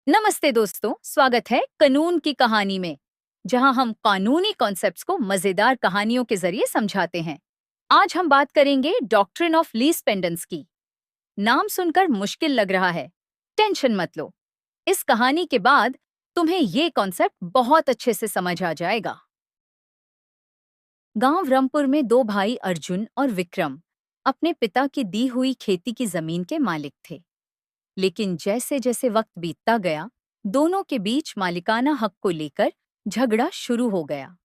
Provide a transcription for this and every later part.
नमस्ते दोस्तों, स्वागत है कानून की कहानी में, जहां हम कानूनी कॉन्सेप्ट्स को मजेदार कहानियों के जरिए समझाते हैं। आज हम बात करेंगे डॉक्ट्रिन ऑफ लीज पेंडेंस की। नाम सुनकर मुश्किल लग रहा है, टेंशन मत लो। इस कहानी के बाद तुम्हें ये कॉन्सेप्ट बहुत अच्छे से समझ आ जाएगा। गांव रामपुर में दो भाई अर्जुन और विक्रम अपने पिता की दी हुई खेती की जमीन के मालिक थे। लेकिन जैसे जैसे वक्त बीतता गया, दोनों के बीच मालिकाना हक को लेकर झगड़ा शुरू हो गया।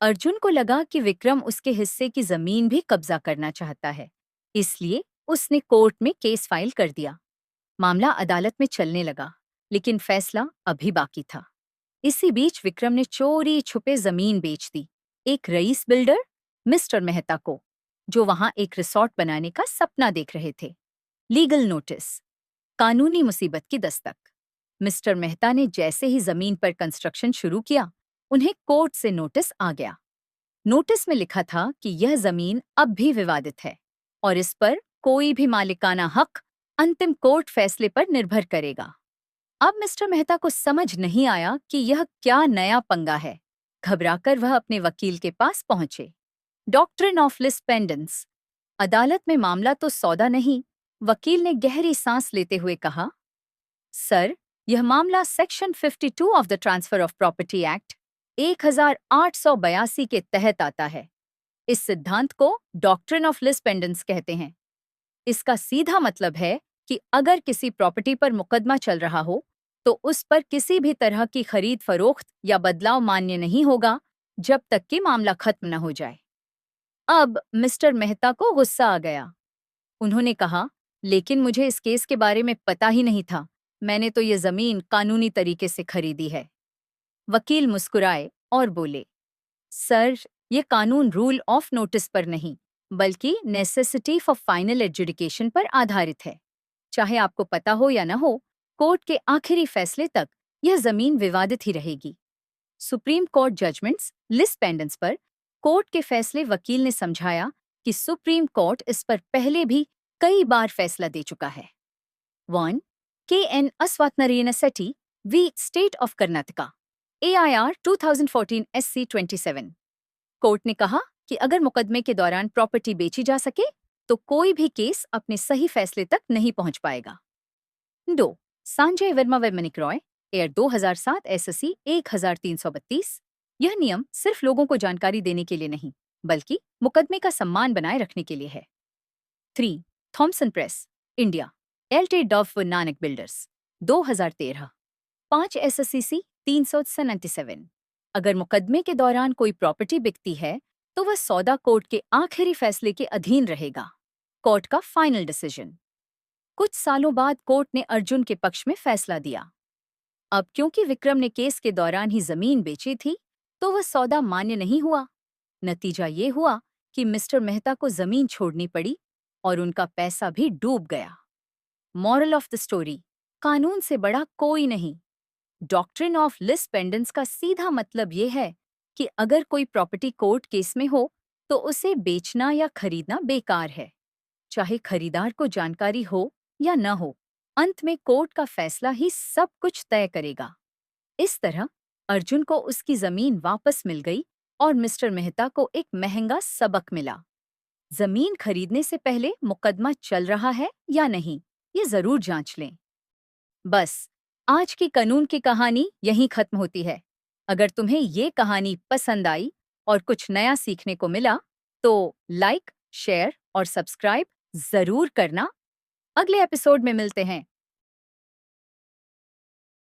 अर्जुन को लगा कि विक्रम उसके हिस्से की जमीन भी कब्जा करना चाहता है, इसलिए उसने कोर्ट में केस फाइल कर दिया। मामला अदालत में चलने लगा, लेकिन फैसला अभी बाकी था। इसी बीच विक्रम ने चोरी छुपे जमीन बेच दी एक रईस बिल्डर मिस्टर मेहता को, जो वहां एक रिसोर्ट बनाने का सपना देख रहे थे। लीगल नोटिस, कानूनी मुसीबत की दस्तक। मिस्टर मेहता ने जैसे ही जमीन पर कंस्ट्रक्शन शुरू किया, उन्हें कोर्ट से नोटिस आ गया। नोटिस में लिखा था कि यह जमीन अब भी विवादित है और इस पर कोई भी मालिकाना हक अंतिम कोर्ट फैसले पर निर्भर करेगा। अब मिस्टर मेहता को समझ नहीं आया कि यह क्या नया पंगा है। घबराकर वह अपने वकील के पास पहुंचे। Doctrine of lease pendens. अदालत में मामला तो सौदा नहीं। वकील ने गहरी सांस लेते हुए कहा, सर, यह मामला section 52 of the transfer of property act 1882 के तहत आता है। इस सिद्धांत को डॉक्ट्रिन ऑफ लीज पेंडेंस कहते हैं। इसका सीधा मतलब है कि अगर किसी प्रॉपर्टी पर मुकदमा चल रहा हो, तो उस पर किसी भी तरह की खरीद फरोख्त या बदलाव मान्य नहीं होगा जब तक कि मामला खत्म न हो जाए। अब मिस्टर मेहता को गुस्सा आ गया। उन्होंने कहा, लेकिन मुझे इस केस के बारे में पता ही नहीं था। मैंने तो ये जमीन कानूनी तरीके से खरीदी है। वकील मुस्कुराए और बोले, सर, ये कानून रूल ऑफ नोटिस पर नहीं, बल्कि नेसेसिटी फॉर फाइनल एडजुडिकेशन पर आधारित है। चाहे आपको पता हो या न हो, कोर्ट के आखिरी फैसले तक यह जमीन विवादित ही रहेगी। Supreme court judgments lis pendens पर कोर्ट के फैसले। वकील ने समझाया कि सुप्रीम कोर्ट इस पर पहले भी कई बार फैसला दे चुका है। 1. K.N. Aswathnarayana Sethi v state of Karnataka, AIR 2014 SC 27। Court ने कहा कि अगर मुकदमे के दौरान प्रॉपर्टी बेची जा सके, तो कोई भी केस अपने सही फैसले तक नहीं पहुंच पाएगा। 2. संजय वर्मा व मनिक रॉय, एयर 2007 SSC 1332। यह नियम सिर्फ लोगों को जानकारी देने के लिए नहीं, बल्कि मुकदमे का सम्मान बनाए रखने के लिए है। 3. Thompson press, India, LT डॉफ Nanak builders, 2013। 5 SSCC 397। अगर मुकदमे के दौरान कोई प्रॉपर्टी बिकती है, तो वह सौदा कोर्ट के आखिरी फैसले के अधीन रहेगा। कोर्ट का फाइनल डिसीजन। कुछ सालों बाद कोर्ट ने अर्जुन के पक्ष में फैसला दिया। अब क्योंकि विक्रम ने केस के दौरान ही जमीन बेची थी, तो वह सौदा मान्य नहीं हुआ। नतीजा ये हुआ कि मिस्टर मेहता को जमीन छोड़नी पड़ी और उनका पैसा भी डूब गया। मॉरल ऑफ द स्टोरी, कानून से बड़ा कोई नहीं। डॉक्ट्रिन ऑफ लीज पेंडेंस का सीधा मतलब ये है कि अगर कोई प्रॉपर्टी कोर्ट केस में हो, तो उसे बेचना या खरीदना बेकार है। चाहे खरीदार को जानकारी हो या न हो, अंत में कोर्ट का फैसला ही सब कुछ तय करेगा। इस तरह अर्जुन को उसकी जमीन वापस मिल गई और मिस्टर मेहता को एक महंगा सबक मिला। जमीन खरीदने से पहले मुकदमा चल रहा है या नहीं, ये जरूर जांच लें। बस, आज की कानून की कहानी यहीं खत्म होती है। अगर तुम्हें ये कहानी पसंद आई और कुछ नया सीखने को मिला, तो लाइक, शेयर और सब्सक्राइब जरूर करना। अगले एपिसोड में मिलते हैं।